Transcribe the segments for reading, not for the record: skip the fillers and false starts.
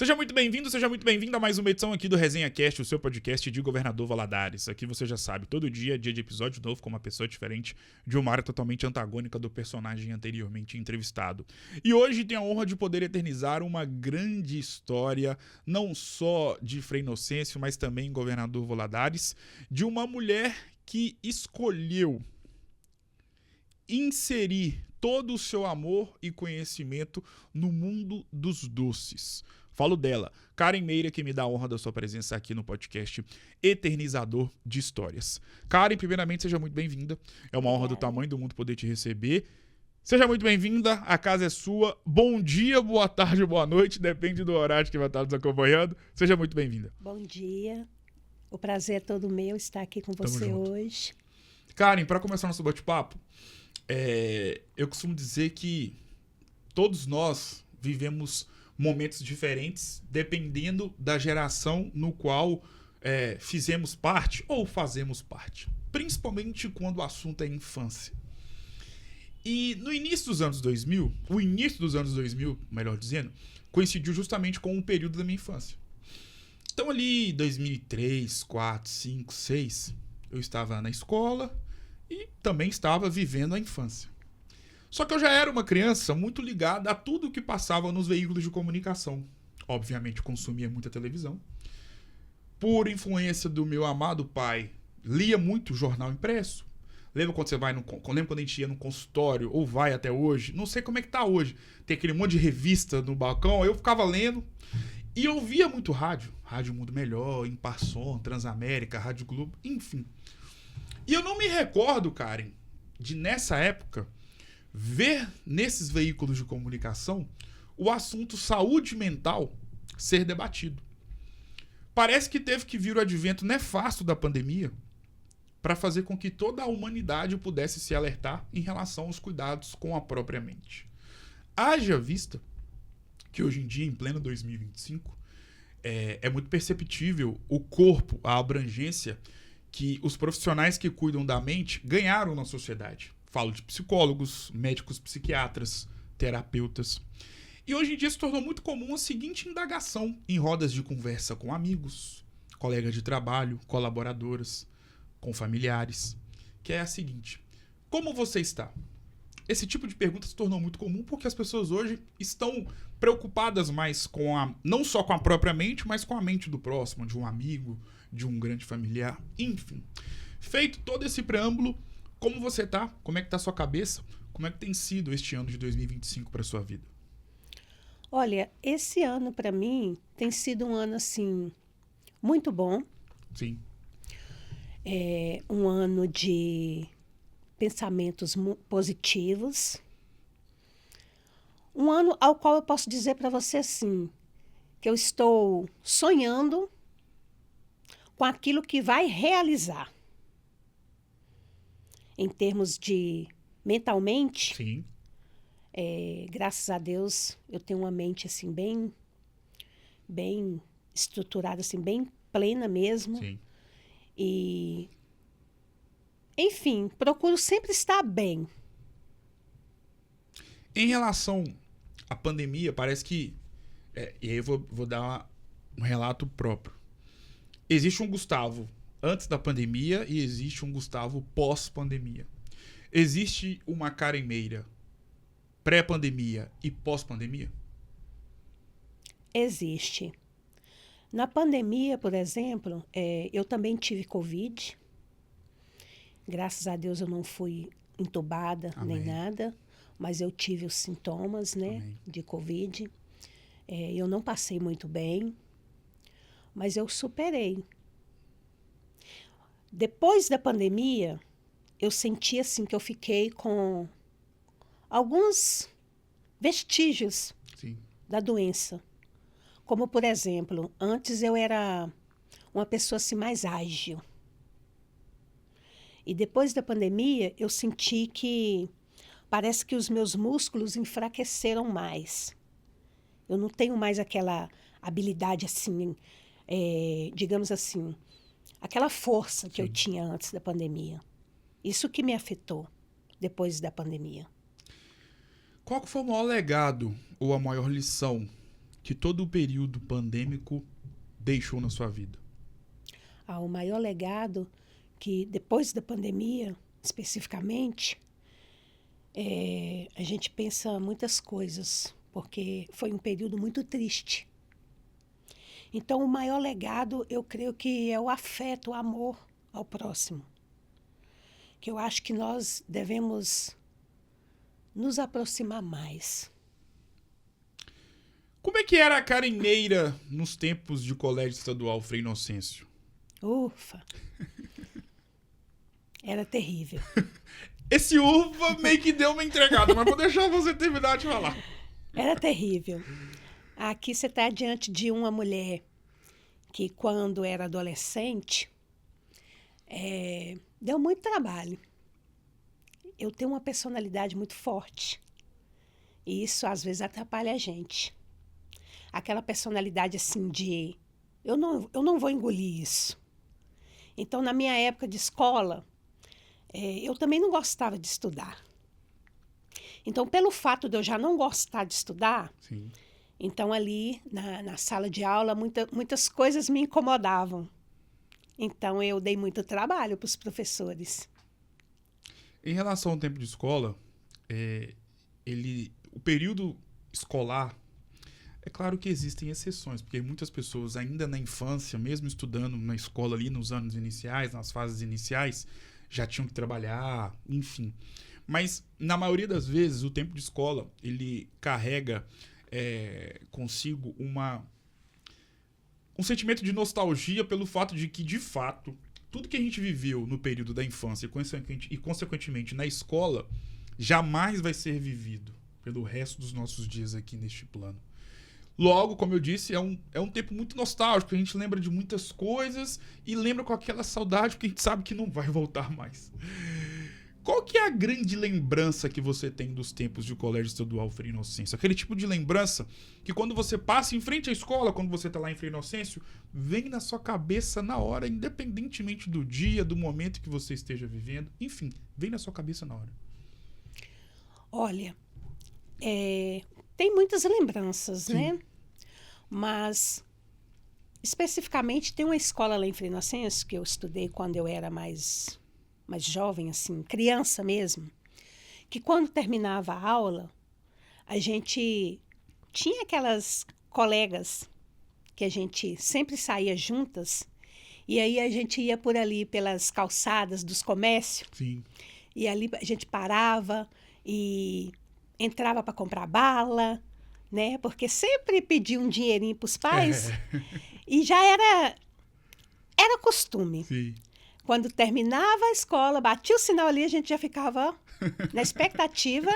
Seja muito bem-vindo, seja muito bem-vinda a mais uma edição aqui do Resenha Cast, o seu podcast de Governador Valadares. Aqui você já sabe, todo dia é dia de episódio novo com uma pessoa diferente de uma área totalmente antagônica do personagem anteriormente entrevistado. E hoje tenho a honra de poder eternizar uma grande história, não só de Frei Inocêncio, mas também Governador Valadares, de uma mulher que escolheu inserir todo o seu amor e conhecimento no mundo dos doces. Falo dela, Karen Meira, que me dá a honra da sua presença aqui no podcast Eternizador de Histórias. Karen, primeiramente, seja muito bem-vinda. É uma honra do tamanho do mundo poder te receber. Seja muito bem-vinda, a casa é sua. Bom dia, boa tarde, boa noite, depende do horário que vai estar nos acompanhando. Seja muito bem-vinda. Bom dia, o prazer é todo meu estar aqui com você hoje. Karen, para começar nosso bate-papo, eu costumo dizer que todos nós vivemos momentos diferentes, dependendo da geração no qual fizemos parte ou fazemos parte. Principalmente quando o assunto é infância. E no início dos anos 2000, o início dos anos 2000, melhor dizendo, coincidiu justamente com um período da minha infância. Então ali, 2003, 4, 5, 6, eu estava na escola e também estava vivendo a infância. Só que eu já era uma criança muito ligada a tudo que passava nos veículos de comunicação. Obviamente consumia muita televisão. Por influência do meu amado pai, lia muito jornal impresso. Lembra quando lembra quando a gente ia no consultório, ou vai até hoje? Não sei como é que tá hoje. Tem aquele monte de revista no balcão, eu ficava lendo. E eu ouvia muito rádio. Rádio Mundo Melhor, Imparsom, Transamérica, Rádio Globo, enfim. E eu não me recordo, Karen, de nessa época ver nesses veículos de comunicação o assunto saúde mental ser debatido. Parece que teve que vir o advento nefasto da pandemia para fazer com que toda a humanidade pudesse se alertar em relação aos cuidados com a própria mente. Haja vista que hoje em dia, em pleno 2025, é muito perceptível o corpo, a abrangência que os profissionais que cuidam da mente ganharam na sociedade. Falo de psicólogos, médicos psiquiatras, terapeutas. E hoje em dia se tornou muito comum a seguinte indagação em rodas de conversa com amigos, colegas de trabalho, colaboradoras, com familiares, que é a seguinte: como você está? Esse tipo de pergunta se tornou muito comum porque as pessoas hoje estão preocupadas mais não só com a própria mente, mas com a mente do próximo, de um amigo, de um grande familiar, enfim. Feito todo esse preâmbulo, como você tá? Como é que tá a sua cabeça? Como é que tem sido este ano de 2025 para sua vida? Olha, esse ano para mim tem sido um ano assim muito bom. Sim. É um ano de pensamentos positivos. Um ano ao qual eu posso dizer para você assim, que eu estou sonhando com aquilo que vai realizar. Em termos de mentalmente, Sim. Graças a Deus, eu tenho uma mente assim bem estruturada, assim, bem plena mesmo. Sim. E, enfim, procuro sempre estar bem. Em relação à pandemia, parece que... e aí eu vou dar um relato próprio. Existe um Gustavo antes da pandemia e existe um Gustavo pós-pandemia. Existe uma Karen Meira pré-pandemia e pós-pandemia? Existe. Na pandemia, por exemplo, eu também tive Covid. Graças a Deus eu não fui entubada. Amém. Nem nada, mas eu tive os sintomas, né, Amém. De Covid. Eu não passei muito bem, mas eu superei. Depois da pandemia, eu senti assim que eu fiquei com alguns vestígios Sim. da doença. Como, por exemplo, antes eu era uma pessoa assim, mais ágil. E depois da pandemia, eu senti que parece que os meus músculos enfraqueceram mais. Eu não tenho mais aquela habilidade assim, digamos assim, aquela força que Sim. eu tinha antes da pandemia. Isso que me afetou depois da pandemia. Qual que foi o maior legado ou a maior lição que todo o período pandêmico deixou na sua vida? O maior legado que, depois da pandemia, especificamente, a gente pensa muitas coisas, porque foi um período muito triste. Então, o maior legado, eu creio que é o afeto, o amor ao próximo. Que eu acho que nós devemos nos aproximar mais. Como é que era a Carineira nos tempos de colégio estadual Frei Inocêncio? Ufa! Era terrível. Esse uva meio que deu uma entregada, mas vou deixar você terminar de falar. Era terrível. Aqui você está diante de uma mulher que, quando era adolescente, deu muito trabalho. Eu tenho uma personalidade muito forte. E isso, às vezes, atrapalha a gente. Aquela personalidade, assim, de... Eu não vou engolir isso. Então, na minha época de escola, eu também não gostava de estudar. Então, pelo fato de eu já não gostar de estudar, Sim. então ali na sala de aula muitas coisas me incomodavam. Então, eu dei muito trabalho para os professores. Em relação ao tempo de escola, o período escolar, é claro que existem exceções, porque muitas pessoas ainda na infância, mesmo estudando na escola ali nos anos iniciais, nas fases iniciais, já tinham que trabalhar, enfim. Mas, na maioria das vezes, o tempo de escola, ele carrega consigo um sentimento de nostalgia pelo fato de que, de fato, tudo que a gente viveu no período da infância e, consequentemente, na escola, jamais vai ser vivido pelo resto dos nossos dias aqui neste plano. Logo, como eu disse, é um tempo muito nostálgico. A gente lembra de muitas coisas e lembra com aquela saudade, porque a gente sabe que não vai voltar mais. Qual que é a grande lembrança que você tem dos tempos de colégio estadual Frei Inocêncio? Aquele tipo de lembrança que, quando você passa em frente à escola, quando você está lá em Frei Inocêncio, vem na sua cabeça na hora, independentemente do dia, do momento que você esteja vivendo. Enfim, vem na sua cabeça na hora. Olha, tem muitas lembranças, Sim. né? Mas, especificamente, tem uma escola lá em Frei Inocêncio que eu estudei quando eu era mais jovem, assim, criança mesmo, que quando terminava a aula, a gente tinha aquelas colegas que a gente sempre saía juntas, e aí a gente ia por ali pelas calçadas dos comércios. Sim. E ali a gente parava e entrava para comprar bala, né? Porque sempre pedia um dinheirinho para os pais. E já era costume. Sim. Quando terminava a escola, batia o sinal ali, a gente já ficava na expectativa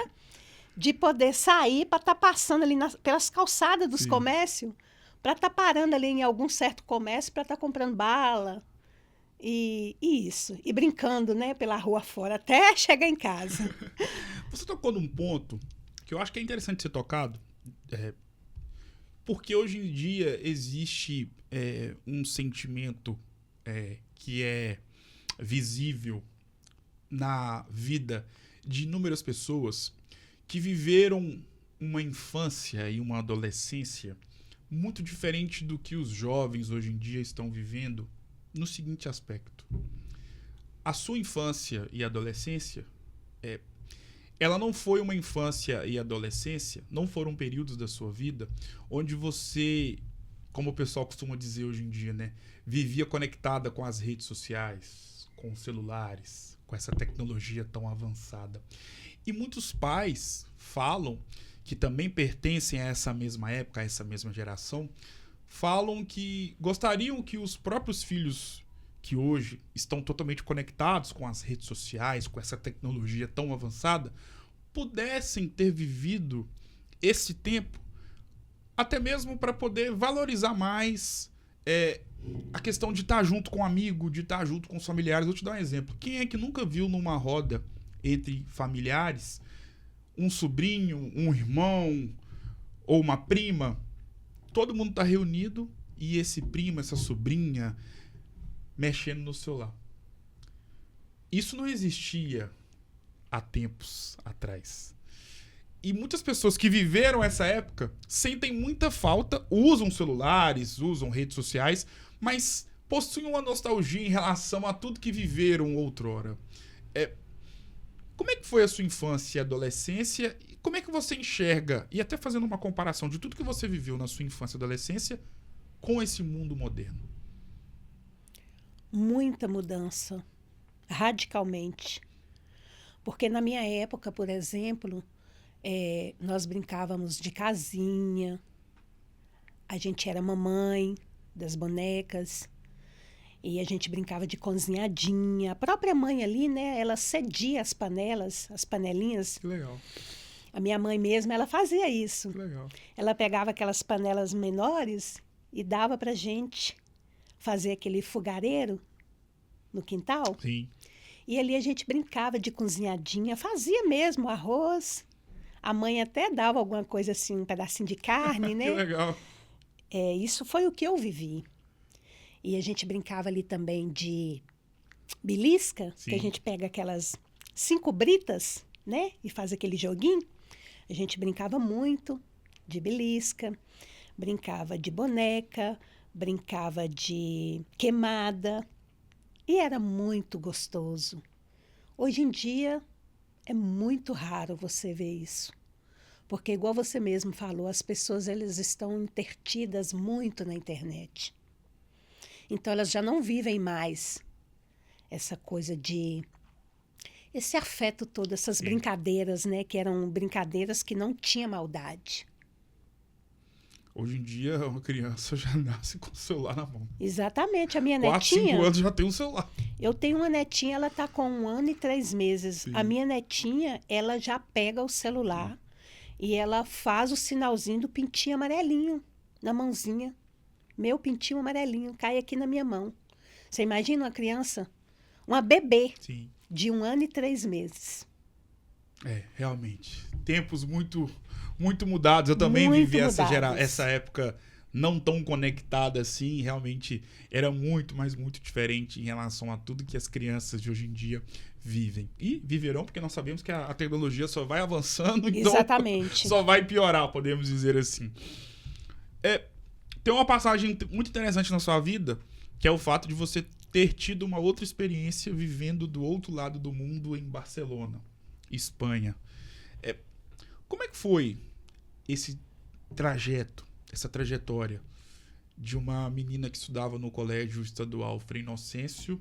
de poder sair para estar passando ali pelas calçadas dos comércios, para estar parando ali em algum certo comércio, para estar comprando bala. E isso. E brincando, né, pela rua fora, até chegar em casa. Você tocou num ponto que eu acho que é interessante ser tocado, porque hoje em dia existe um sentimento que é visível na vida de inúmeras pessoas que viveram uma infância e uma adolescência muito diferente do que os jovens hoje em dia estão vivendo, no seguinte aspecto. A sua infância e adolescência, ela não foi uma infância e adolescência, não foram períodos da sua vida onde você, como o pessoal costuma dizer hoje em dia, né, vivia conectada com as redes sociais, com os celulares, com essa tecnologia tão avançada. E muitos pais falam, que também pertencem a essa mesma época, a essa mesma geração, falam que gostariam que os próprios filhos que hoje estão totalmente conectados com as redes sociais, com essa tecnologia tão avançada, pudessem ter vivido esse tempo até mesmo para poder valorizar mais a questão de estar junto com um amigo, de estar junto com os familiares. Vou te dar um exemplo. Quem é que nunca viu numa roda entre familiares um sobrinho, um irmão ou uma prima? Todo mundo está reunido e esse primo, essa sobrinha, mexendo no celular. Isso não existia há tempos atrás. E muitas pessoas que viveram essa época sentem muita falta, usam celulares, usam redes sociais, mas possuem uma nostalgia em relação a tudo que viveram outrora. Como é que foi a sua infância e adolescência? E como é que você enxerga, e até fazendo uma comparação de tudo que você viveu na sua infância e adolescência com esse mundo moderno? Muita mudança, radicalmente. Porque na minha época, por exemplo, nós brincávamos de casinha, a gente era mamãe das bonecas, e a gente brincava de cozinhadinha. A própria mãe ali, né, ela cedia as panelas, as panelinhas. Que legal. A minha mãe mesmo, ela fazia isso. Que legal. Ela pegava aquelas panelas menores e dava pra gente fazer aquele fogareiro no quintal. Sim. E ali a gente brincava de cozinhadinha, fazia mesmo arroz. A mãe até dava alguma coisa assim, um pedacinho de carne, né? Que legal. Isso foi o que eu vivi. E a gente brincava ali também de belisca, Sim. que a gente pega aquelas 5 britas, né? E faz aquele joguinho. A gente brincava muito de belisca, brincava de boneca, brincava de queimada. E era muito gostoso. Hoje em dia é muito raro você ver isso. Porque, igual você mesmo falou, as pessoas elas estão intertidas muito na internet. Então, elas já não vivem mais essa coisa de... esse afeto todo, essas Sim. brincadeiras, né? Que eram brincadeiras que não tinha maldade. Hoje em dia, uma criança já nasce com o celular na mão. Exatamente. A minha 4, 5 netinha... anos já tem um celular. Eu tenho uma netinha, ela está com 1 ano e 3 meses. Sim. A minha netinha, ela já pega o celular e ela faz o sinalzinho do pintinho amarelinho na mãozinha. Meu pintinho amarelinho cai aqui na minha mão. Você imagina uma criança, uma bebê Sim. de 1 ano e 3 meses. Realmente. Tempos muito, muito mudados. Eu também Muito vivi mudados. essa época não tão conectada assim. Realmente era muito, mas muito diferente em relação a tudo que as crianças de hoje em dia vivem. E viverão, porque nós sabemos que a tecnologia só vai avançando, então Exatamente. só vai piorar, podemos dizer assim. Tem uma passagem muito interessante na sua vida, que é o fato de você ter tido uma outra experiência vivendo do outro lado do mundo em Barcelona, Espanha. Como é que foi esse trajeto, essa trajetória de uma menina que estudava no colégio estadual Frei Inocêncio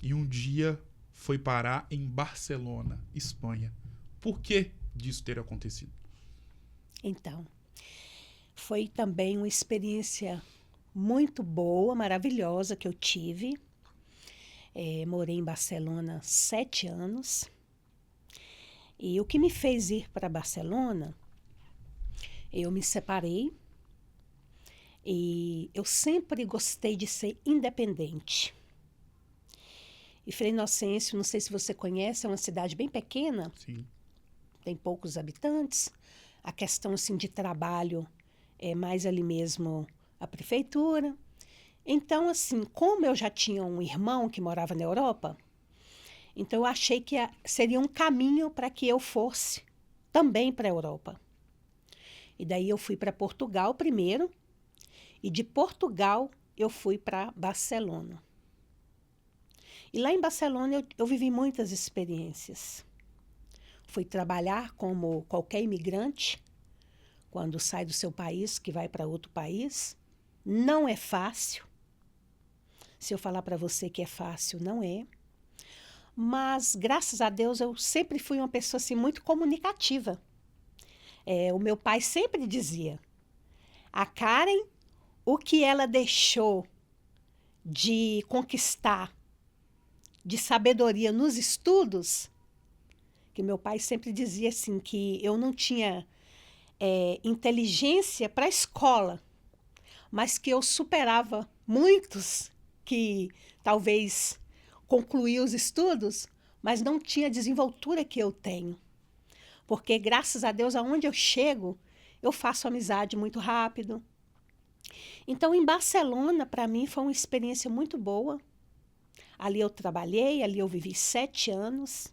e um dia foi parar em Barcelona, Espanha? Por que disso ter acontecido? Então, foi também uma experiência muito boa, maravilhosa que eu tive. Morei em Barcelona 7 anos. E o que me fez ir para Barcelona, eu me separei e eu sempre gostei de ser independente. E Frei Inocêncio, não sei se você conhece, é uma cidade bem pequena, Sim. tem poucos habitantes. A questão assim, de trabalho é mais ali mesmo a prefeitura. Então, assim, como eu já tinha um irmão que morava na Europa, então eu achei que seria um caminho para que eu fosse também para a Europa. E daí eu fui para Portugal primeiro, e de Portugal eu fui para Barcelona. E lá em Barcelona eu vivi muitas experiências. Fui trabalhar como qualquer imigrante, quando sai do seu país, que vai para outro país. Não é fácil. Se eu falar para você que é fácil, não é. Mas, graças a Deus, eu sempre fui uma pessoa assim, muito comunicativa. O meu pai sempre dizia, a Karen, o que ela deixou de conquistar, de sabedoria nos estudos, que meu pai sempre dizia assim, que eu não tinha inteligência para a escola, mas que eu superava muitos que talvez concluíam os estudos, mas não tinha a desenvoltura que eu tenho. Porque, graças a Deus, aonde eu chego, eu faço amizade muito rápido. Então, em Barcelona, para mim, foi uma experiência muito boa. Ali eu trabalhei, ali eu vivi 7 anos.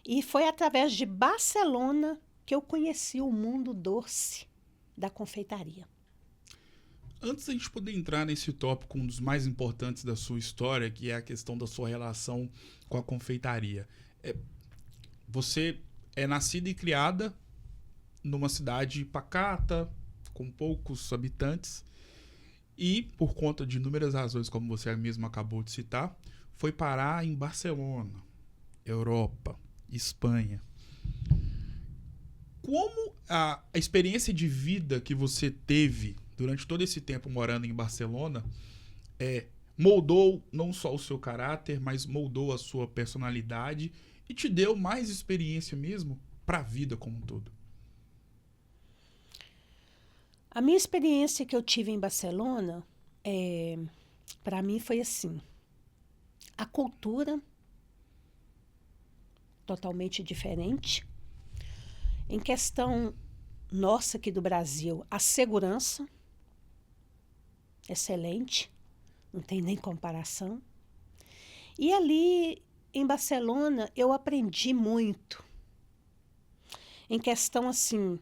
E foi através de Barcelona que eu conheci o mundo doce da confeitaria. Antes da gente poder entrar nesse tópico, um dos mais importantes da sua história, que é a questão da sua relação com a confeitaria. Você é nascida e criada numa cidade pacata, com poucos habitantes, e, por conta de inúmeras razões, como você mesmo acabou de citar, foi parar em Barcelona, Europa, Espanha. Como a experiência de vida que você teve durante todo esse tempo morando em Barcelona moldou não só o seu caráter, mas moldou a sua personalidade e te deu mais experiência mesmo para a vida como um todo? A minha experiência que eu tive em Barcelona, para mim foi assim, a cultura totalmente diferente. Em questão nossa aqui do Brasil, a segurança, excelente, não tem nem comparação. E ali em Barcelona eu aprendi muito. Em questão assim,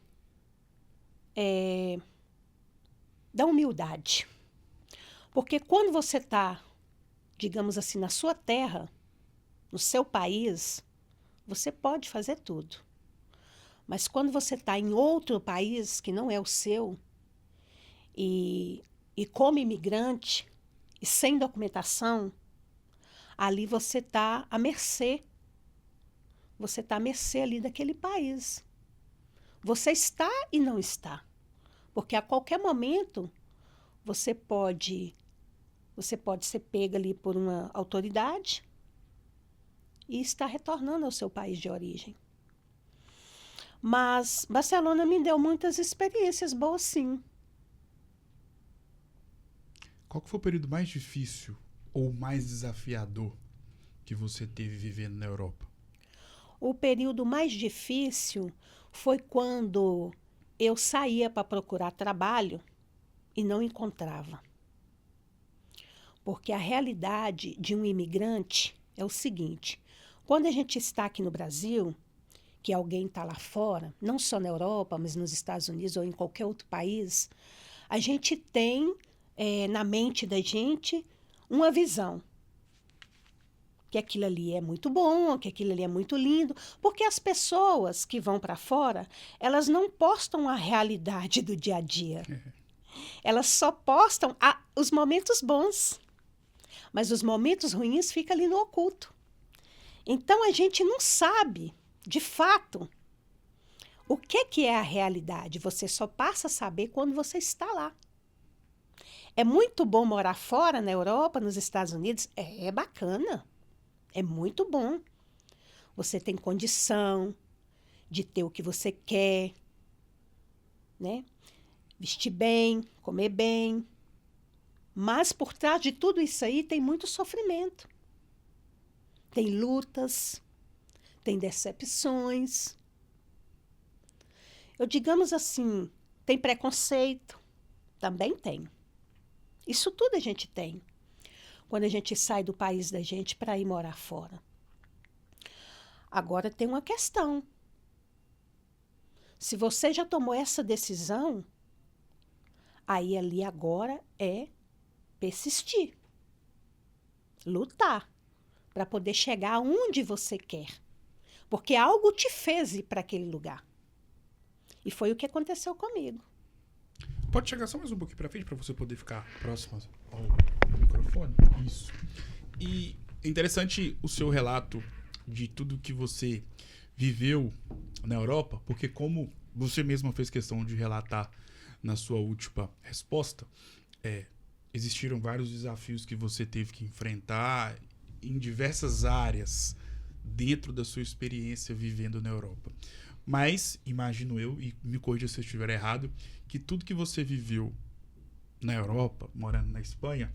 da humildade. Porque quando você está, digamos assim, na sua terra, no seu país, você pode fazer tudo. Mas quando você está em outro país que não é o seu, e como imigrante, e sem documentação, ali você está à mercê. Você está à mercê ali daquele país. Você está e não está. Porque a qualquer momento você pode ser pega ali por uma autoridade e estar retornando ao seu país de origem. Mas Barcelona me deu muitas experiências boas, sim. Qual que foi o período mais difícil ou mais desafiador que você teve vivendo na Europa? O período mais difícil foi quando eu saía para procurar trabalho e não encontrava. Porque a realidade de um imigrante é o seguinte: quando a gente está aqui no Brasil, que alguém está lá fora, não só na Europa, mas nos Estados Unidos ou em qualquer outro país, a gente tem na mente da gente uma visão. Que aquilo ali é muito bom, que aquilo ali é muito lindo, porque as pessoas que vão para fora, elas não postam a realidade do dia a dia. Elas só postam os momentos bons, mas os momentos ruins ficam ali no oculto. Então a gente não sabe, de fato, o que é a realidade. Você só passa a saber quando você está lá. É muito bom morar fora, na Europa, nos Estados Unidos? É bacana. É muito bom. Você tem condição de ter o que você quer, né? Vestir bem, comer bem. Mas por trás de tudo isso aí tem muito sofrimento. Tem lutas, tem decepções. Digamos assim, tem preconceito. Também tem. Isso tudo a gente tem. Quando a gente sai do país da gente para ir morar fora. Agora tem uma questão. Se você já tomou essa decisão, aí ali agora é persistir. Lutar para poder chegar aonde você quer. Porque algo te fez ir para aquele lugar. E foi o que aconteceu comigo. Pode chegar só mais um pouquinho para frente para você poder ficar próximo ao microfone? Isso. E é interessante o seu relato de tudo que você viveu na Europa, porque como você mesma fez questão de relatar na sua última resposta, existiram vários desafios que você teve que enfrentar em diversas áreas dentro da sua experiência vivendo na Europa. Mas, imagino eu, e me corrija se eu estiver errado, que tudo que você viveu na Europa, morando na Espanha,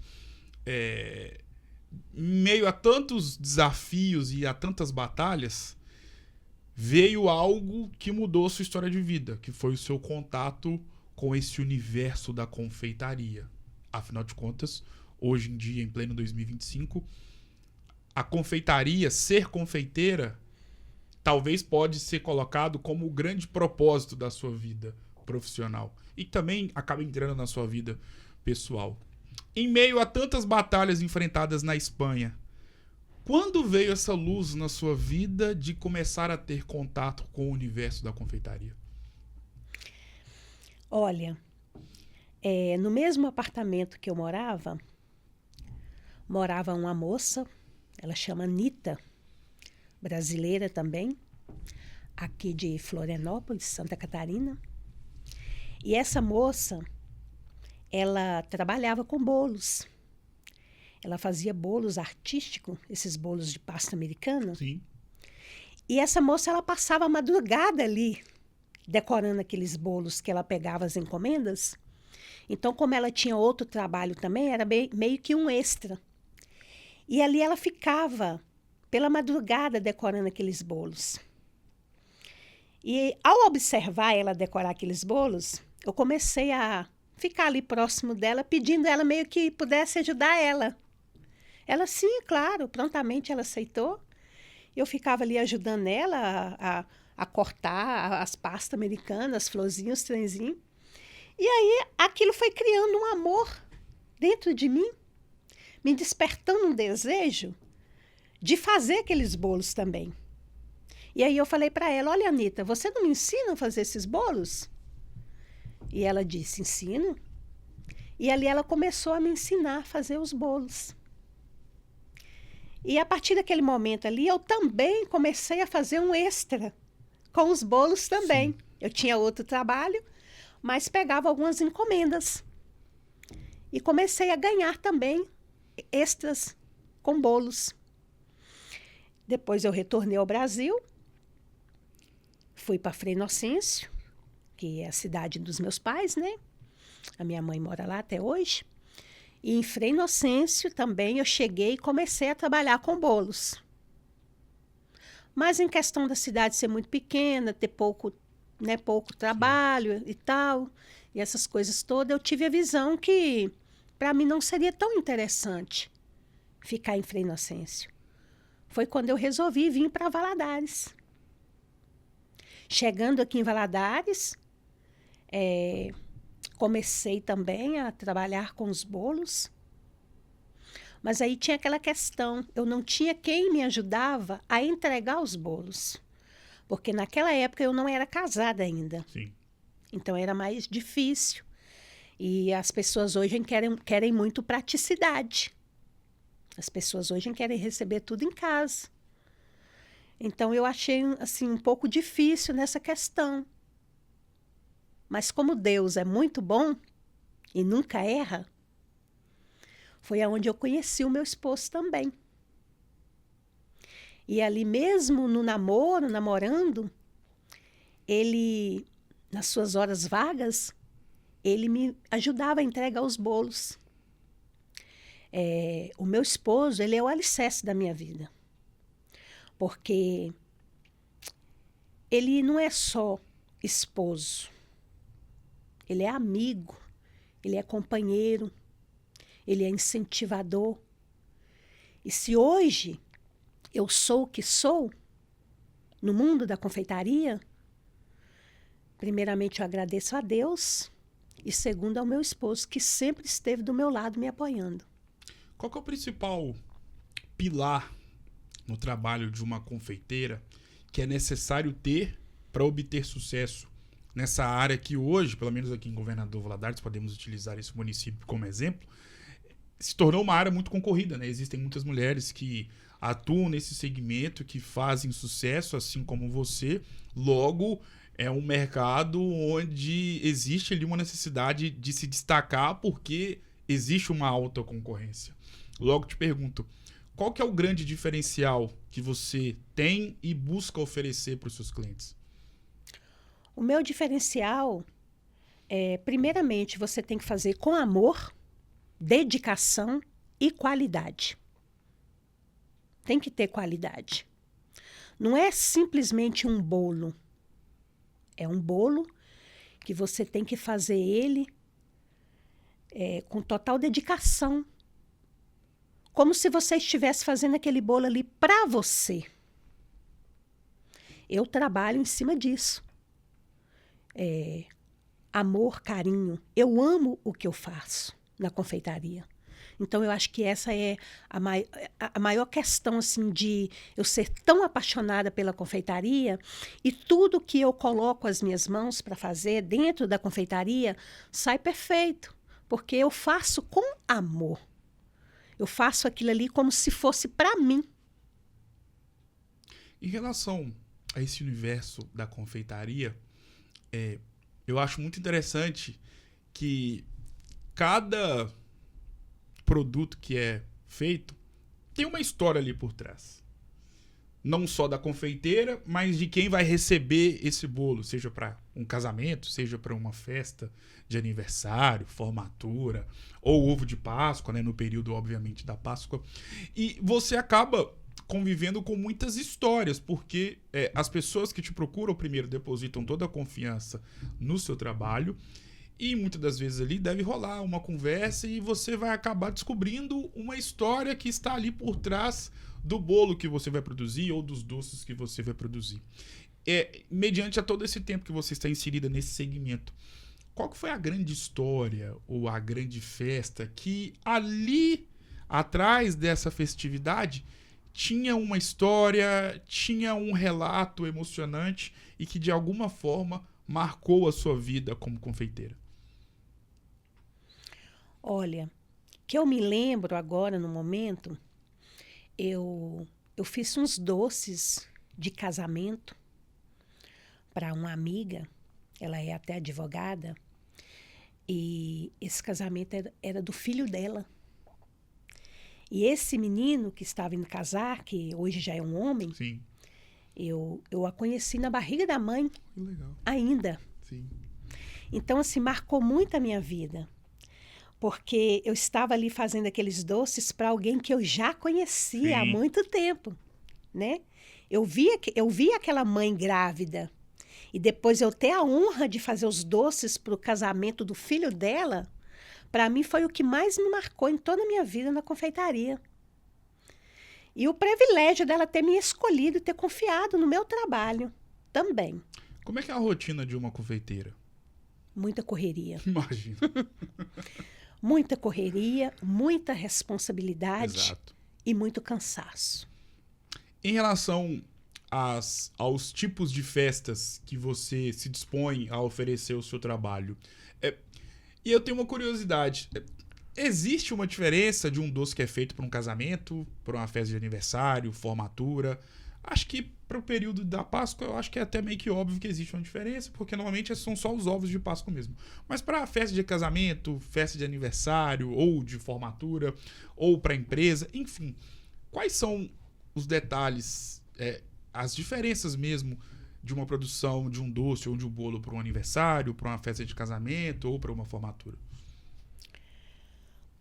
em meio a tantos desafios e a tantas batalhas, veio algo que mudou a sua história de vida, que foi o seu contato com esse universo da confeitaria. Afinal de contas, hoje em dia, em pleno 2025, a confeitaria, ser confeiteira, talvez pode ser colocado como o grande propósito da sua vida profissional e também acaba entrando na sua vida pessoal. Em meio a tantas batalhas enfrentadas na Espanha, quando veio essa luz na sua vida de começar a ter contato com o universo da confeitaria? Olha, no mesmo apartamento que eu morava uma moça, ela chama Anita, brasileira também, aqui de Florianópolis, Santa Catarina. E essa moça, ela trabalhava com bolos. Ela fazia bolos artísticos, esses bolos de pasta americana. Sim. E essa moça, ela passava a madrugada ali, decorando aqueles bolos que ela pegava as encomendas. Então, como ela tinha outro trabalho também, era meio que um extra. E ali ela ficava pela madrugada decorando aqueles bolos. E ao observar ela decorar aqueles bolos, eu comecei a ficar ali próximo dela, pedindo ela meio que pudesse ajudar ela. Ela, sim, claro, prontamente ela aceitou. Eu ficava ali ajudando ela a cortar as pastas americanas, as florzinhas, os trenzinhos. E aí aquilo foi criando um amor dentro de mim, me despertando um desejo de fazer aqueles bolos também. E aí eu falei para ela, olha, Anita, você não me ensina a fazer esses bolos? E ela disse, ensino. E ali ela começou a me ensinar a fazer os bolos. E a partir daquele momento ali, eu também comecei a fazer um extra com os bolos também. Sim. Eu tinha outro trabalho, mas pegava algumas encomendas. E comecei a ganhar também extras com bolos. Depois eu retornei ao Brasil, fui para Frei Inocêncio, que é a cidade dos meus pais, né? A minha mãe mora lá até hoje. E em Frei Inocêncio também eu cheguei e comecei a trabalhar com bolos. Mas em questão da cidade ser muito pequena, ter pouco trabalho e tal, e essas coisas todas, eu tive a visão que para mim não seria tão interessante ficar em Frei Inocêncio. Foi quando eu resolvi vir para Valadares. Chegando aqui em Valadares, comecei também a trabalhar com os bolos. Mas aí tinha aquela questão, eu não tinha quem me ajudava a entregar os bolos. Porque naquela época eu não era casada ainda. Sim. Então era mais difícil. E as pessoas hoje querem muito praticidade. As pessoas hoje querem receber tudo em casa. Então eu achei assim, um pouco difícil nessa questão. Mas como Deus é muito bom e nunca erra, foi aonde eu conheci o meu esposo também. E ali mesmo no namoro, namorando, ele, nas suas horas vagas, ele me ajudava a entregar os bolos. O meu esposo, ele é o alicerce da minha vida. Porque ele não é só esposo. Ele é amigo, ele é companheiro, ele é incentivador. E se hoje eu sou o que sou, no mundo da confeitaria, primeiramente eu agradeço a Deus e segundo ao meu esposo, que sempre esteve do meu lado me apoiando. Qual que é o principal pilar no trabalho de uma confeiteira que é necessário ter para obter sucesso nessa área que hoje, pelo menos aqui em Governador Valadares, podemos utilizar esse município como exemplo, se tornou uma área muito concorrida, né? Existem muitas mulheres que atuam nesse segmento, que fazem sucesso, assim como você. Logo, é um mercado onde existe ali uma necessidade de se destacar porque existe uma alta concorrência. Logo te pergunto, qual que é o grande diferencial que você tem e busca oferecer para os seus clientes? O meu diferencial é, primeiramente, você tem que fazer com amor, dedicação e qualidade. Tem que ter qualidade. Não é simplesmente um bolo. É um bolo que você tem que fazer ele com total dedicação. Como se você estivesse fazendo aquele bolo ali para você. Eu trabalho em cima disso. Amor, carinho. Eu amo o que eu faço na confeitaria. Então, eu acho que essa é a maior questão, assim, de eu ser tão apaixonada pela confeitaria e tudo que eu coloco as minhas mãos para fazer dentro da confeitaria sai perfeito, porque eu faço com amor. Eu faço aquilo ali como se fosse para mim. Em relação a esse universo da confeitaria, eu acho muito interessante que cada produto que é feito tem uma história ali por trás. Não só da confeiteira, mas de quem vai receber esse bolo, seja para um casamento, seja para uma festa de aniversário, formatura, ou ovo de Páscoa, né, no período, obviamente, da Páscoa. E você acaba convivendo com muitas histórias, porque as pessoas que te procuram primeiro depositam toda a confiança no seu trabalho, e muitas das vezes ali deve rolar uma conversa e você vai acabar descobrindo uma história que está ali por trás do bolo que você vai produzir ou dos doces que você vai produzir. Mediante a todo esse tempo que você está inserida nesse segmento, qual que foi a grande história ou a grande festa que ali atrás dessa festividade tinha uma história, tinha um relato emocionante e que de alguma forma marcou a sua vida como confeiteira? Olha, que eu me lembro agora, no momento, eu fiz uns doces de casamento para uma amiga, ela é até advogada, e esse casamento era do filho dela. E esse menino que estava indo casar, que hoje já é um homem, Sim. eu a conheci na barriga da mãe, Que legal. ainda. Sim. Então, assim, marcou muito a minha vida. Porque eu estava ali fazendo aqueles doces para alguém que eu já conhecia há muito tempo, né? Eu vi aquela mãe grávida e depois eu ter a honra de fazer os doces para o casamento do filho dela, para mim foi o que mais me marcou em toda a minha vida na confeitaria. E o privilégio dela ter me escolhido e ter confiado no meu trabalho também. Como é que é a rotina de uma confeiteira? Muita correria. Imagina. Muita correria, muita responsabilidade. Exato. E muito cansaço. Em relação aos tipos de festas que você se dispõe a oferecer o seu trabalho, e eu tenho uma curiosidade. Existe uma diferença de um doce que é feito para um casamento, para uma festa de aniversário, formatura? Acho que para o período da Páscoa, eu acho que é até meio que óbvio que existe uma diferença, porque normalmente são só os ovos de Páscoa mesmo. Mas para festa de casamento, festa de aniversário, ou de formatura, ou para empresa, enfim, quais são os detalhes, as diferenças mesmo de uma produção de um doce ou de um bolo para um aniversário, para uma festa de casamento ou para uma formatura?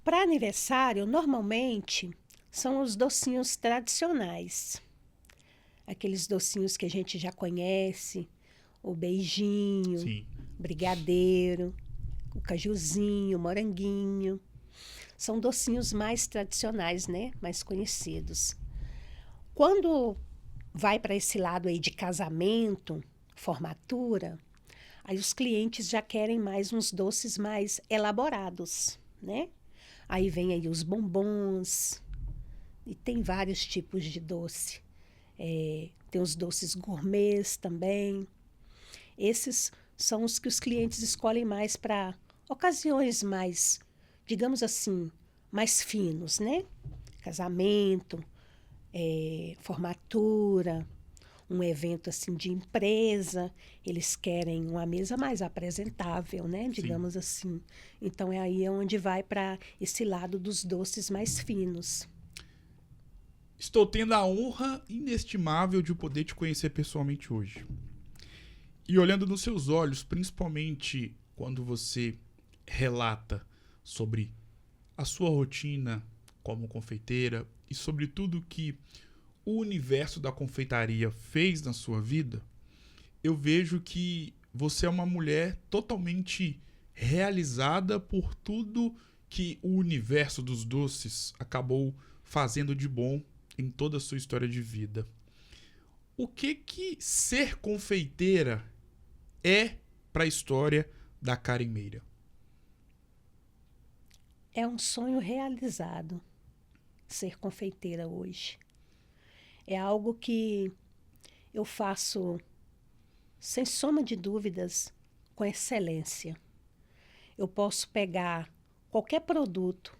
Para aniversário, normalmente, são os docinhos tradicionais. Aqueles docinhos que a gente já conhece, o beijinho, Sim. brigadeiro, o cajuzinho, o moranguinho. São docinhos mais tradicionais, né? Mais conhecidos. Quando vai para esse lado aí de casamento, formatura, aí os clientes já querem mais uns doces mais elaborados, né? Aí vem aí os bombons, e tem vários tipos de doce. Tem os doces gourmets também. Esses são os que os clientes escolhem mais para ocasiões mais, digamos assim, mais finos, né? Casamento, formatura, um evento assim de empresa. Eles querem uma mesa mais apresentável, né? Digamos assim. Então, aí onde vai para esse lado dos doces mais finos. Estou tendo a honra inestimável de poder te conhecer pessoalmente hoje. E olhando nos seus olhos, principalmente quando você relata sobre a sua rotina como confeiteira e sobre tudo que o universo da confeitaria fez na sua vida, eu vejo que você é uma mulher totalmente realizada por tudo que o universo dos doces acabou fazendo de bom em toda a sua história de vida. O que ser confeiteira é para a história da Karen Meira? É um sonho realizado ser confeiteira hoje. É algo que eu faço, sem soma de dúvidas, com excelência. Eu posso pegar qualquer produto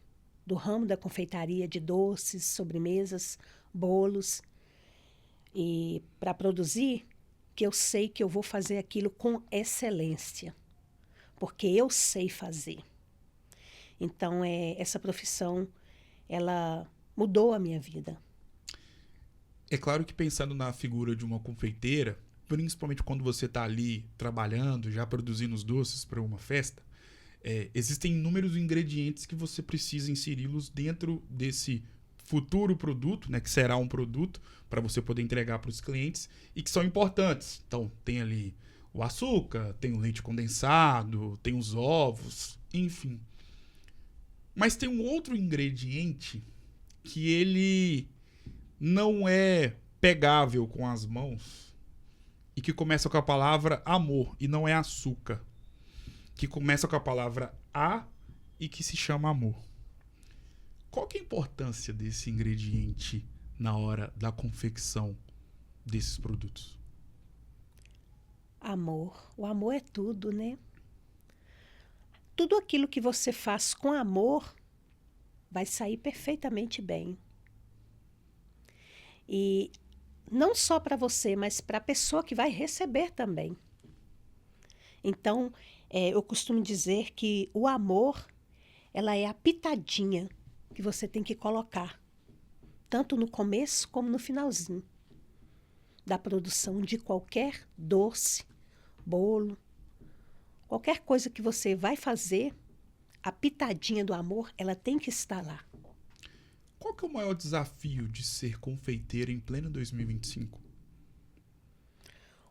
do ramo da confeitaria, de doces, sobremesas, bolos, e para produzir, que eu sei que eu vou fazer aquilo com excelência, porque eu sei fazer. Então, essa profissão, ela mudou a minha vida. É claro que pensando na figura de uma confeiteira, principalmente quando você está ali trabalhando, já produzindo os doces para uma festa, existem inúmeros ingredientes que você precisa inseri-los dentro desse futuro produto, né, que será um produto para você poder entregar para os clientes e que são importantes. Então, tem ali o açúcar, tem o leite condensado, tem os ovos, enfim. Mas tem um outro ingrediente que ele não é pegável com as mãos e que começa com a palavra amor e não é açúcar. Que começa com a palavra a e que se chama amor. Qual que é a importância desse ingrediente na hora da confecção desses produtos? Amor. O amor é tudo, né? Tudo aquilo que você faz com amor vai sair perfeitamente bem. E não só para você, mas para a pessoa que vai receber também. Então, eu costumo dizer que o amor, ela é a pitadinha que você tem que colocar, tanto no começo como no finalzinho da produção de qualquer doce, bolo, qualquer coisa que você vai fazer, a pitadinha do amor, ela tem que estar lá. Qual que é o maior desafio de ser confeiteira em pleno 2025?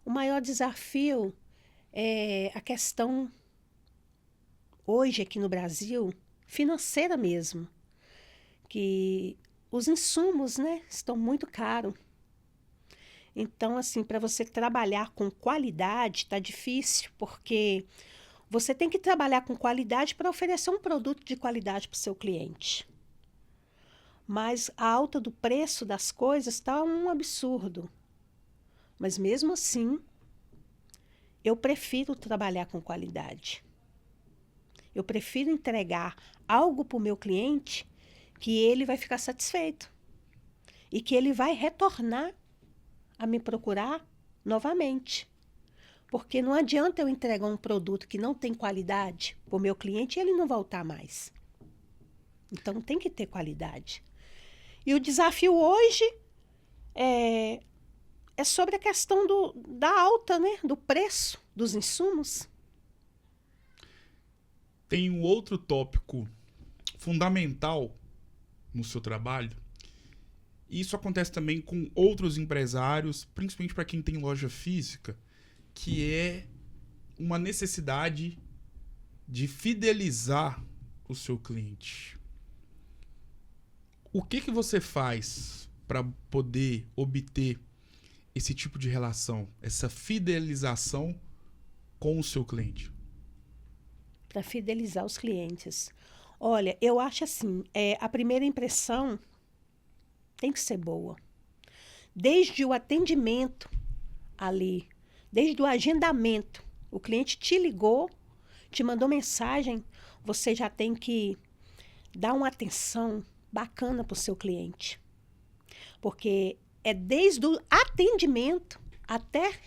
O maior desafio é a questão, hoje aqui no Brasil, financeira mesmo, que os insumos, né, estão muito caros. Então, assim, para você trabalhar com qualidade, está difícil, porque você tem que trabalhar com qualidade para oferecer um produto de qualidade para o seu cliente. Mas a alta do preço das coisas está um absurdo. Mas mesmo assim, eu prefiro trabalhar com qualidade. Eu prefiro entregar algo para o meu cliente que ele vai ficar satisfeito e que ele vai retornar a me procurar novamente. Porque não adianta eu entregar um produto que não tem qualidade para o meu cliente e ele não voltar mais. Então, tem que ter qualidade. E o desafio hoje é sobre a questão da alta, né? Do preço dos insumos. Tem um outro tópico fundamental no seu trabalho. E isso acontece também com outros empresários, principalmente para quem tem loja física, que é uma necessidade de fidelizar o seu cliente. O que você faz para poder obter esse tipo de relação, essa fidelização com o seu cliente? Para fidelizar os clientes. Olha, eu acho assim, a primeira impressão tem que ser boa. Desde o atendimento ali, desde o agendamento, o cliente te ligou, te mandou mensagem, você já tem que dar uma atenção bacana para o seu cliente. Porque é desde o atendimento até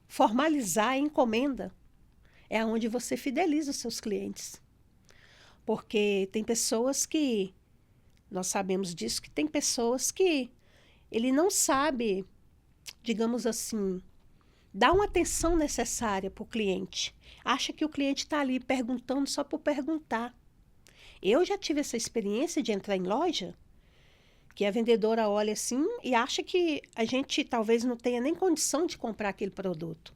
formalizar a encomenda, é onde você fideliza os seus clientes. Porque tem pessoas que, nós sabemos disso, que tem pessoas que ele não sabe, digamos assim, dar uma atenção necessária para o cliente. Acha que o cliente está ali perguntando só por perguntar. Eu já tive essa experiência de entrar em loja, que a vendedora olha assim e acha que a gente talvez não tenha nem condição de comprar aquele produto.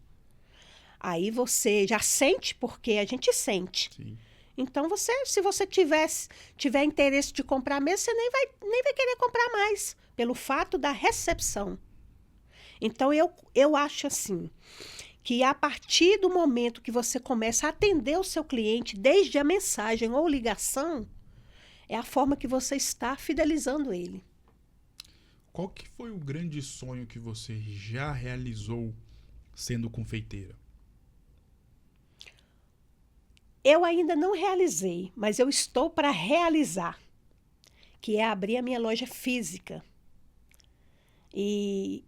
Aí você já sente, porque a gente sente. Sim. Então, se você tiver interesse de comprar mesmo, você nem vai querer comprar mais, pelo fato da recepção. Então, eu acho assim, que a partir do momento que você começa a atender o seu cliente, desde a mensagem ou ligação, é a forma que você está fidelizando ele. Qual que foi o grande sonho que você já realizou sendo confeiteira? Eu ainda não realizei, mas eu estou para realizar, que é abrir a minha loja física. E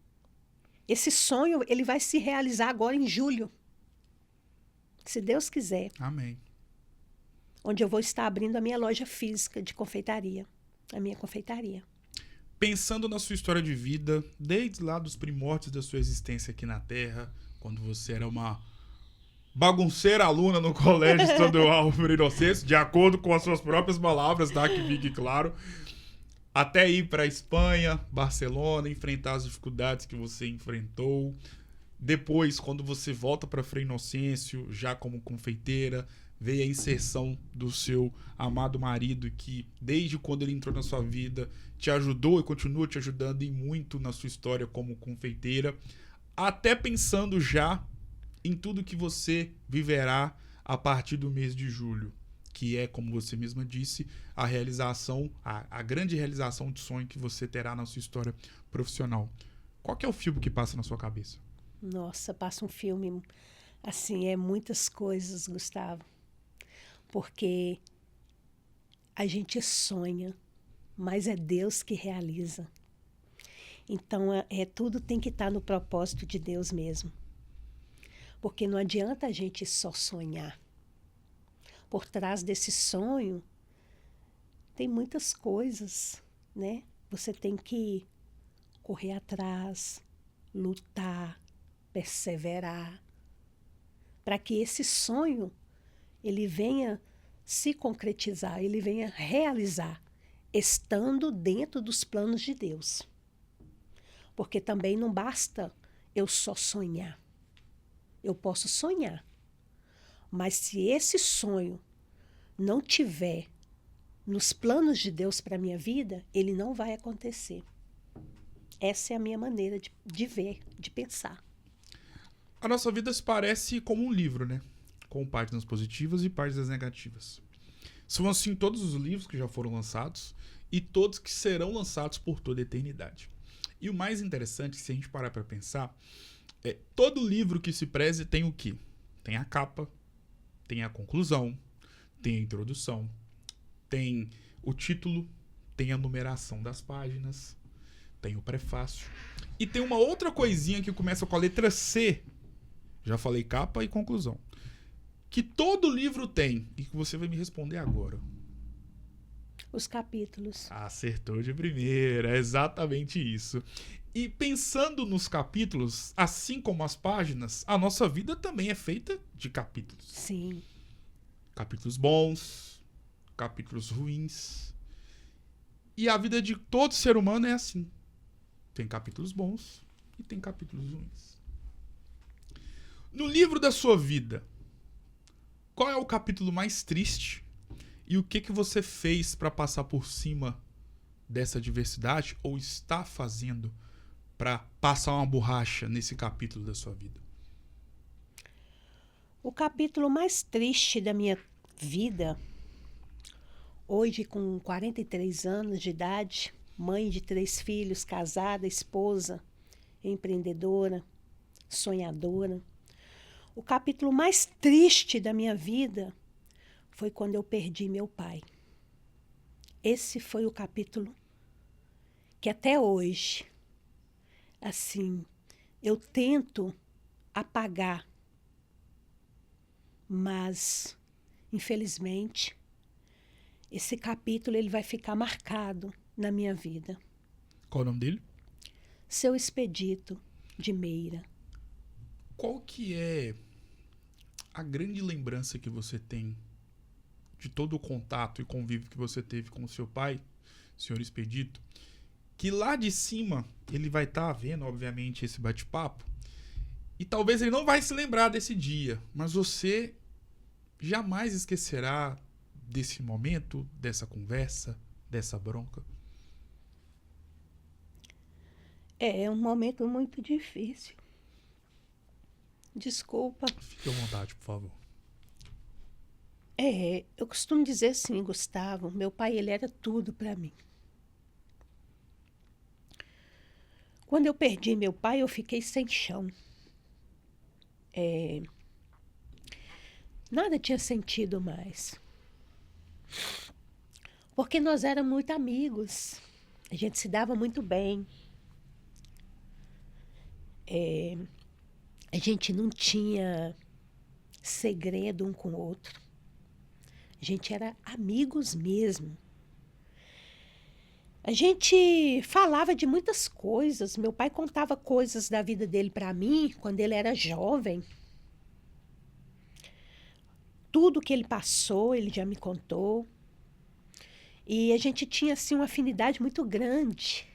esse sonho, ele vai se realizar agora em julho, se Deus quiser. Amém. Onde eu vou estar abrindo a minha loja física de confeitaria, a minha confeitaria. Pensando na sua história de vida, desde lá dos primórdios da sua existência aqui na Terra, quando você era uma bagunceira aluna no Colégio Estadual Freire Inocêncio, de acordo com as suas próprias palavras, tá? Que fique claro. Até ir para Espanha, Barcelona, enfrentar as dificuldades que você enfrentou. Depois, quando você volta para Frei Inocêncio, já como confeiteira, veio a inserção do seu amado marido, que desde quando ele entrou na sua vida, te ajudou e continua te ajudando e muito na sua história como confeiteira. Até pensando já em tudo que você viverá a partir do mês de julho, que é, como você mesma disse, a realização, a grande realização de sonho que você terá na sua história profissional. Qual que é o filme que passa na sua cabeça? Nossa, passa um filme, assim, é muitas coisas, Gustavo. Porque a gente sonha, mas é Deus que realiza. Então, tudo tem que estar no propósito de Deus mesmo. Porque não adianta a gente só sonhar. Por trás desse sonho, tem muitas coisas, né? Você tem que correr atrás, lutar, perseverar, para que esse sonho ele venha se concretizar, ele venha realizar, estando dentro dos planos de Deus. Porque também não basta eu só sonhar. Eu posso sonhar, mas se esse sonho não tiver nos planos de Deus para a minha vida, ele não vai acontecer. Essa é a minha maneira de ver, de pensar. A nossa vida se parece como um livro, né? Com páginas positivas e páginas negativas. São assim todos os livros que já foram lançados e todos que serão lançados por toda a eternidade. E o mais interessante, se a gente parar para pensar, todo livro que se preze tem o quê? Tem a capa, tem a conclusão, tem a introdução, tem o título, tem a numeração das páginas, tem o prefácio. E tem uma outra coisinha que começa com a letra C. Já falei capa e conclusão. Que todo livro tem e que você vai me responder agora. Os capítulos. Acertou de primeira, é exatamente isso. E pensando nos capítulos, assim como as páginas, a nossa vida também é feita de capítulos. Sim. Capítulos bons, capítulos ruins. E a vida de todo ser humano é assim. Tem capítulos bons e tem capítulos ruins. No livro da sua vida, qual é o capítulo mais triste? E o que você fez para passar por cima dessa diversidade ou está fazendo para passar uma borracha nesse capítulo da sua vida? O capítulo mais triste da minha vida, hoje com 43 anos de idade, mãe de 3 filhos, casada, esposa, empreendedora, sonhadora. O capítulo mais triste da minha vida foi quando eu perdi meu pai. Esse foi o capítulo que até hoje, assim, eu tento apagar, mas, infelizmente, esse capítulo ele vai ficar marcado na minha vida. Qual o nome dele? Seu Expedito de Meira. Qual que é a grande lembrança que você tem de todo o contato e convívio que você teve com o seu pai, senhor Expedito, que lá de cima ele vai estar vendo, obviamente, esse bate-papo, e talvez ele não vai se lembrar desse dia, mas você jamais esquecerá desse momento, dessa conversa, dessa bronca? É um momento muito difícil. Desculpa. Fique à vontade, por favor. Eu costumo dizer assim, Gustavo, meu pai, ele era tudo para mim. Quando eu perdi meu pai, eu fiquei sem chão. Nada tinha sentido mais. Porque nós éramos muito amigos. A gente se dava muito bem. A gente não tinha segredo um com o outro. A gente era amigos mesmo. A gente falava de muitas coisas. Meu pai contava coisas da vida dele para mim quando ele era jovem. Tudo que ele passou, ele já me contou. E a gente tinha, assim, uma afinidade muito grande.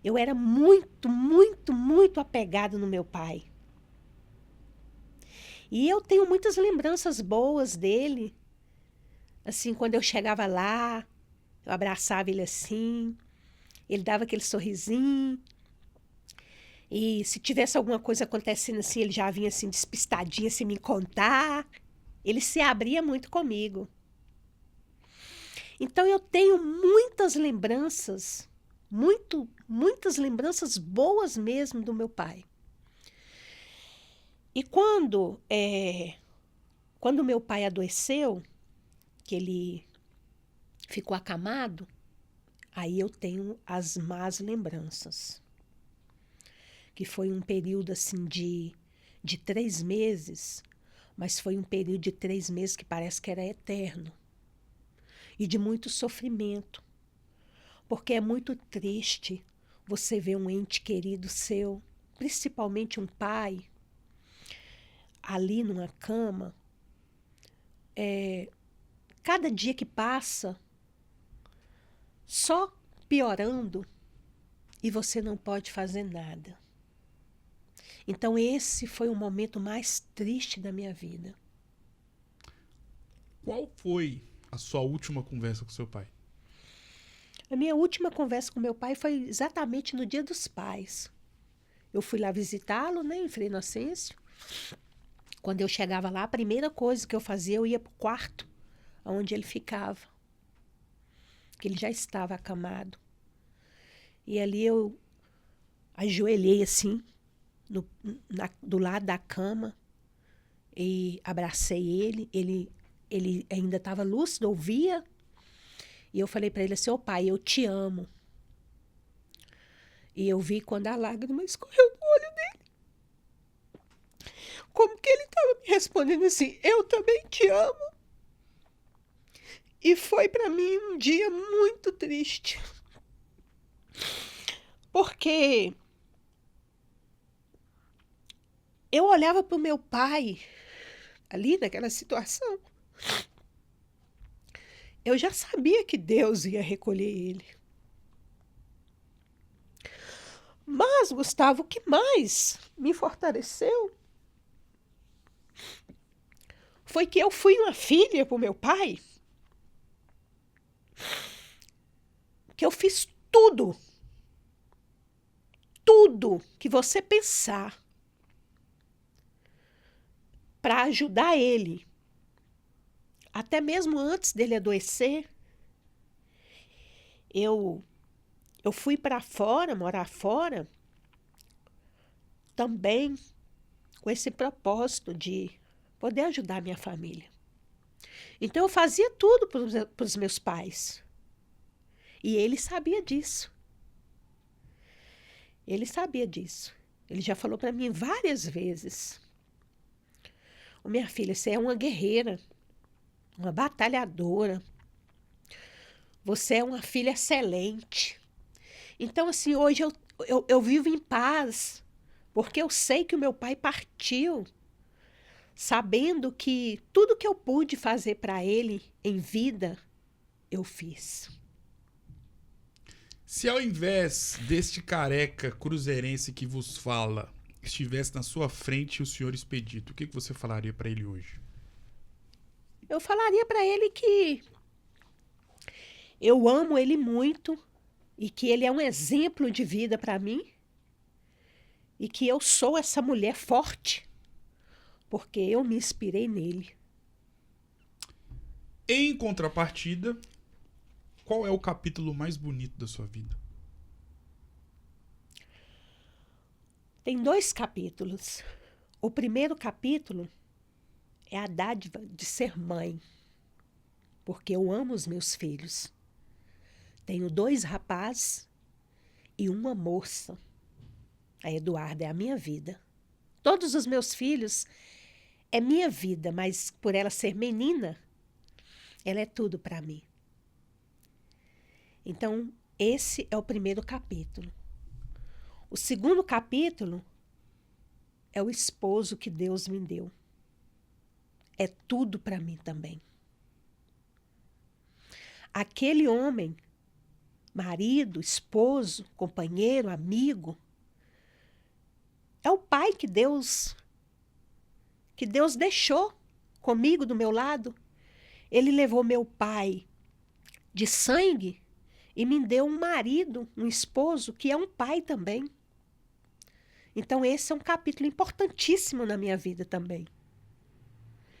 Eu era muito, muito, muito apegada no meu pai. E eu tenho muitas lembranças boas dele. Assim, quando eu chegava lá, eu abraçava ele assim, ele dava aquele sorrisinho. E se tivesse alguma coisa acontecendo assim, ele já vinha assim despistadinho, assim, me contar. Ele se abria muito comigo. Então eu tenho muitas lembranças, muitas lembranças boas mesmo do meu pai. E quando meu pai adoeceu, que ele ficou acamado, aí eu tenho as más lembranças. Que foi um período assim de 3 meses, mas foi um período de 3 meses que parece que era eterno. E de muito sofrimento. Porque é muito triste você ver um ente querido seu, principalmente um pai, ali numa cama. Cada dia que passa, só piorando, e você não pode fazer nada. Então esse foi o momento mais triste da minha vida. Qual foi a sua última conversa com seu pai? A minha última conversa com meu pai foi exatamente no Dia dos Pais. Eu fui lá visitá-lo, né, em Frei Inocêncio. Quando eu chegava lá, a primeira coisa que eu fazia, eu ia para o quarto onde ele ficava. Que ele já estava acamado. E ali eu ajoelhei assim, do lado da cama, e abracei ele. Ele ainda estava lúcido, ouvia. E eu falei para ele assim: ô pai, eu te amo. E eu vi quando a lágrima escorreu do olho dele. Como que ele estava me respondendo assim: eu também te amo. E foi para mim um dia muito triste. Porque eu olhava para o meu pai, ali naquela situação. Eu já sabia que Deus ia recolher ele. Mas, Gustavo, o que mais me fortaleceu foi que eu fui uma filha para o meu pai, que eu fiz tudo que você pensar para ajudar ele. Até mesmo antes dele adoecer, eu fui para fora, morar fora, também com esse propósito de poder ajudar a minha família. Então eu fazia tudo para os meus pais. E ele sabia disso. Ele sabia disso. Ele já falou para mim várias vezes: ô, minha filha, você é uma guerreira, uma batalhadora. Você é uma filha excelente. Então, assim, hoje eu vivo em paz, porque eu sei que o meu pai partiu, sabendo que tudo que eu pude fazer para ele em vida, eu fiz. Se ao invés deste careca cruzeirense que vos fala, estivesse na sua frente o senhor Expedito, o que você falaria para ele hoje? Eu falaria para ele que eu amo ele muito, e que ele é um exemplo de vida para mim e que eu sou essa mulher forte porque eu me inspirei nele. Em contrapartida, qual é o capítulo mais bonito da sua vida? Tem 2 capítulos. O primeiro capítulo é a dádiva de ser mãe, porque eu amo os meus filhos. Tenho 2 rapazes e uma moça. A Eduarda é a minha vida. Todos os meus filhos é minha vida, mas por ela ser menina, ela é tudo para mim. Então, esse é o primeiro capítulo. O segundo capítulo é o esposo que Deus me deu. É tudo para mim também. Aquele homem, marido, esposo, companheiro, amigo, é o pai que Deus deixou comigo do meu lado. Ele levou meu pai de sangue e me deu um marido, um esposo, que é um pai também. Então, esse é um capítulo importantíssimo na minha vida também.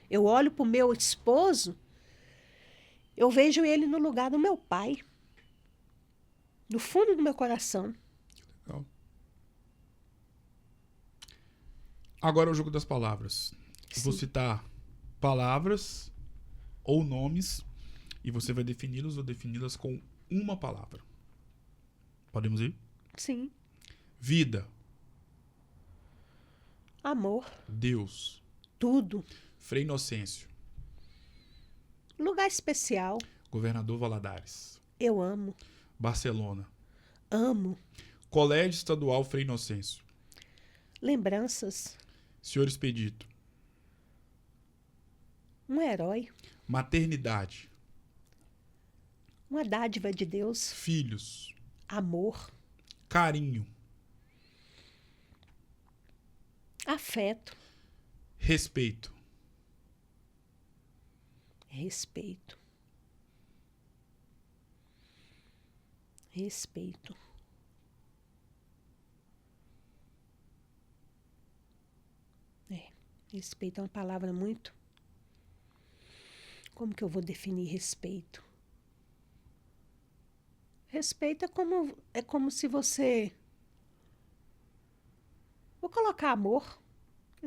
Eu olho para o meu esposo, eu vejo ele no lugar do meu pai, no fundo do meu coração. Legal. Agora é o jogo das palavras. Eu vou Sim. citar palavras ou nomes e você vai defini-los ou defini-las com uma palavra. Podemos ir? Sim. Vida. Amor. Deus. Tudo. Frei Inocêncio. Lugar especial. Governador Valadares. Eu amo. Barcelona. Amo. Colégio Estadual Frei Inocêncio. Lembranças. Senhor Expedito. Um herói. Maternidade. Uma dádiva de Deus. Filhos. Amor. Carinho. Afeto. Respeito. Respeito. Respeito. Respeito é uma palavra muito... Como que eu vou definir respeito? Respeito é como se você... Vou colocar amor.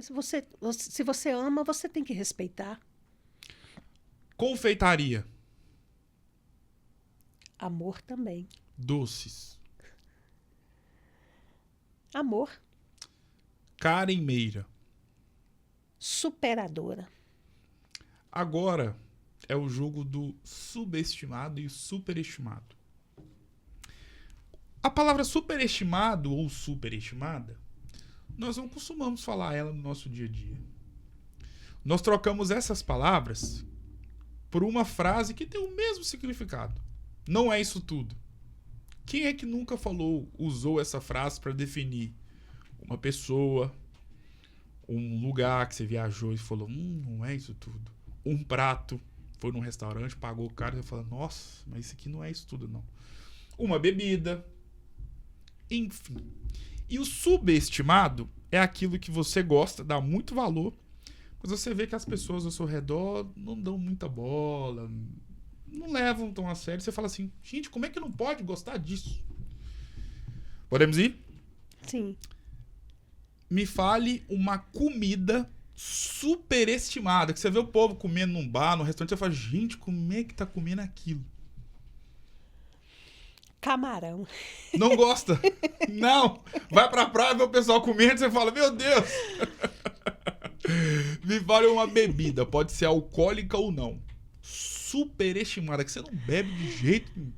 Se você ama, você tem que respeitar. Confeitaria. Amor também. Doces. Amor. Karen Meira. Superadora. Agora é o jogo do subestimado e superestimado. A palavra superestimado ou superestimada, nós não costumamos falar ela no nosso dia a dia. Nós trocamos essas palavras por uma frase que tem o mesmo significado. Não é isso tudo. Quem é que nunca usou essa frase para definir uma pessoa, um lugar que você viajou e falou, não é isso tudo. Um prato, foi num restaurante, pagou caro e você fala, nossa, mas isso aqui não é isso tudo, não. Uma bebida, enfim. E o subestimado é aquilo que você gosta, dá muito valor, mas você vê que as pessoas ao seu redor não dão muita bola, não levam tão a sério. Você fala assim, gente, como é que não pode gostar disso? Podemos ir? Sim. Me fale uma comida superestimada, que você vê o povo comendo num bar, num restaurante, você fala, gente, como é que tá comendo aquilo? Camarão. Não gosta? Não. Vai pra praia, vê o pessoal comendo, você fala, meu Deus. Me fale uma bebida, pode ser alcoólica ou não, superestimada, que você não bebe de jeito nenhum.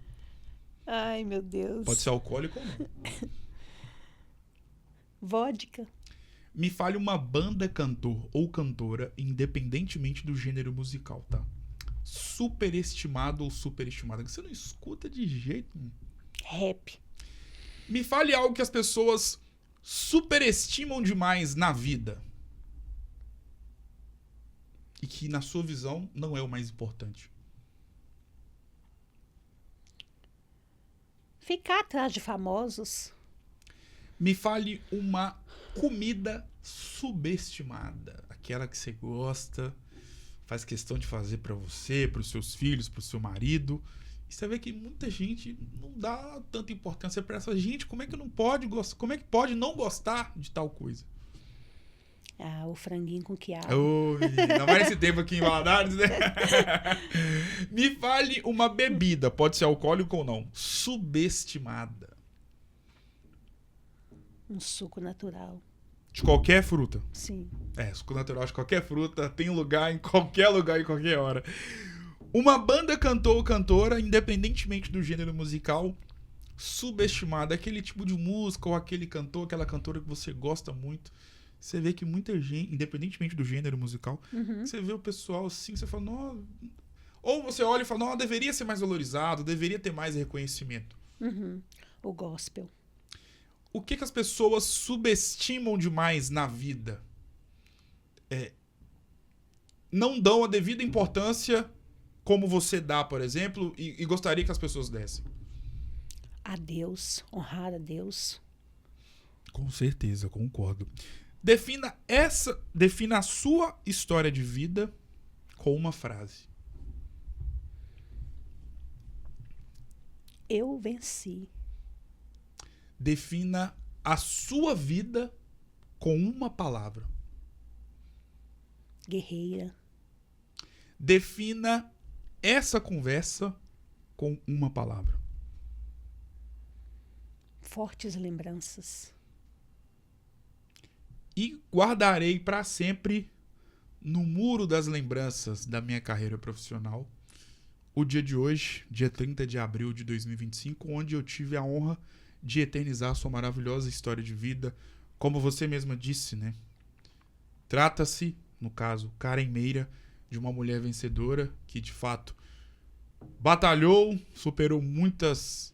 Ai, meu Deus. Pode ser alcoólica ou não. Vodka. Me fale uma banda, cantor ou cantora, independentemente do gênero musical, tá? Superestimado ou superestimada, que você não escuta de jeito nenhum. Rap. Me fale algo que as pessoas superestimam demais na vida. E que, na sua visão, não é o mais importante. Ficar atrás de famosos. Me fale uma comida subestimada. Aquela que você gosta, faz questão de fazer pra você, pros seus filhos, pro seu marido. E você vê que muita gente não dá tanta importância pra essa gente. Como é que não pode gostar? Como é que pode não gostar de tal coisa? Ah, o franguinho com quiabo. Oi, ainda mais esse tempo aqui em Valadares, né? Me fale uma bebida, pode ser alcoólica ou não, subestimada. Um suco natural. De qualquer fruta. Sim. Suco natural de qualquer fruta, tem lugar, em qualquer hora. Uma banda cantor ou cantora, independentemente do gênero musical, subestimada. Aquele tipo de música ou aquele cantor, aquela cantora que você gosta muito. Você vê que muita gente, independentemente do gênero musical, você vê o pessoal assim, você fala, não. Ou você olha e fala, não, deveria ser mais valorizado, deveria ter mais reconhecimento. O gospel. O que as pessoas subestimam demais na vida? Não dão a devida importância como você dá, por exemplo, e gostaria que as pessoas dessem. A Deus, honrar a Deus. Com certeza, concordo. Defina a sua história de vida com uma frase. Eu venci. Defina a sua vida com uma palavra. Guerreira. Defina essa conversa com uma palavra. Fortes lembranças. E guardarei para sempre no muro das lembranças da minha carreira profissional o dia de hoje, dia 30 de abril de 2025, onde eu tive a honra de eternizar sua maravilhosa história de vida. Como você mesma disse, né? Trata-se, no caso, Karen Meira, de uma mulher vencedora que, de fato, batalhou, superou muitos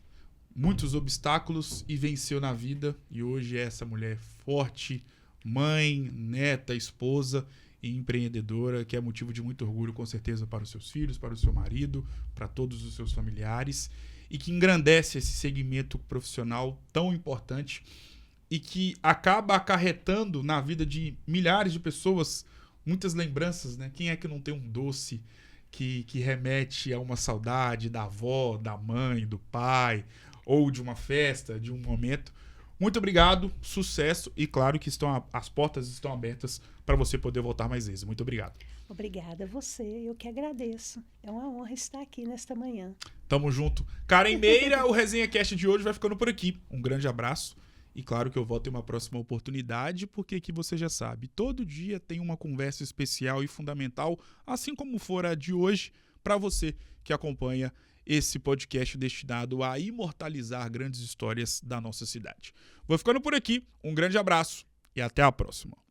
obstáculos e venceu na vida. E hoje é essa mulher forte, mãe, neta, esposa e empreendedora, que é motivo de muito orgulho, com certeza, para os seus filhos, para o seu marido, para todos os seus familiares, e que engrandece esse segmento profissional tão importante e que acaba acarretando na vida de milhares de pessoas muitas lembranças, né? Quem é que não tem um doce que remete a uma saudade da avó, da mãe, do pai, ou de uma festa, de um momento? Muito obrigado, sucesso, e claro que as portas estão abertas para você poder voltar mais vezes. Muito obrigado. Obrigada a você, eu que agradeço. É uma honra estar aqui nesta manhã. Tamo junto. Karen Meira, o Resenha Cast de hoje vai ficando por aqui. Um grande abraço. E claro que eu volto em uma próxima oportunidade, porque aqui você já sabe, todo dia tem uma conversa especial e fundamental, assim como for a de hoje, para você que acompanha esse podcast destinado a imortalizar grandes histórias da nossa cidade. Vou ficando por aqui, um grande abraço e até a próxima.